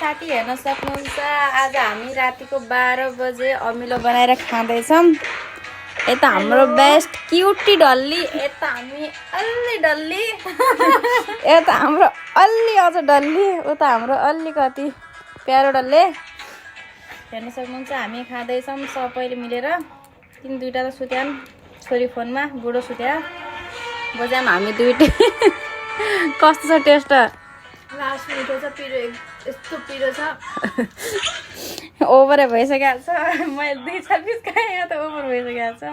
साथी हेर्न सक्नुहुन्छ आज हामी रातिको 12 बजे अमिलो बनाएर खाँदैछौँ। यता हाम्रो बेस्ट क्युटी डल्ली, यता हामी अलि डल्ली, यता हाम्रो अलि अझ डल्ली, उता हाम्रो अलि कति प्यारो डल्ले हेर्न सक्नुहुन्छ। हामी खाँदैछौँ सबैले मिलेर। तिन दुईटा त सुत्यान्, छोरी फोनमा, बुढो सुत्या, बजाम हामी दुईटै। कस्तो छ टेस्ट? लास्ट मिठो छ, पिरो यस्तो पिरो छ। ओभरै भइसकेको छ। मैले 2-4 पिस खाएँ, यहाँ त ओभर भइसकेको छ।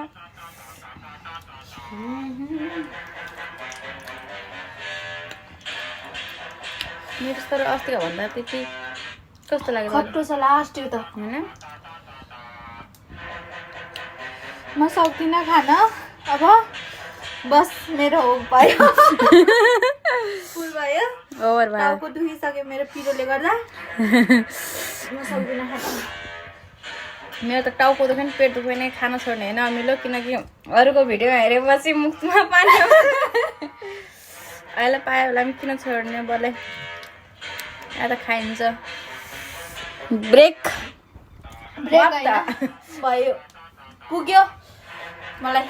मिठो तर अस्तिको भन्दा त्यति कस्तो लाग्यो? खट्टो छ लास्ट यो त हैन? म सक्दिनँ खान अब। बस मेरो हो भयो। फुल भयो, ओभर भयो। टाउको दुखिसक्यो मेरो पिरोले गर्दा। म सक्दिनँ खान। मेरो त टाउको दुख्यो नि, पेट दुख्यो नि, खाना छोड्ने होइन अमिलो, किनकि अरूको भिडियो हेरेपछि मुखमा पानी आउँछ। अहिले पायो होला पनि किन छोड्ने, बल्लै यहाँ त खाइन्छ। ब्रेक ब्रेक होइन, भयो, पुग्यो। मलाई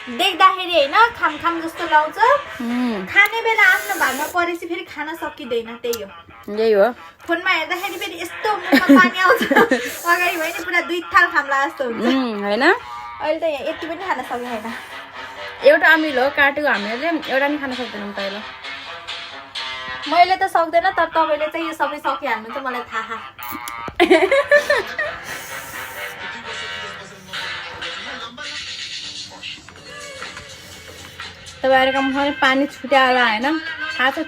देख्दाखेरि होइन खाम खाम जस्तो लाउँछ। खाने बेला आफ्नो भागमा परेपछि फेरि खान सकिँदैन, त्यही हो। यही हो। फोनमा हेर्दाखेरि फेरि यस्तो मुखमा पानी आउँछ। अगाडि भयो नि पुरा 2 थाल खाम्ला जस्तो हुन्छ होइन? अहिले त यहाँ यति पनि खान सकिँदैन। एउटा अमिलो काटेको हामीले एउटा नि खान सक्दैनौँ पहिला। मैले त सक्दैन, तर तपाईँले चाहिँ यो सबै सकिहाल्नु चाहिँ मलाई थाहा। तपाईँहरूको मुखमा पानी छुट्या होला होइन? थाहा छ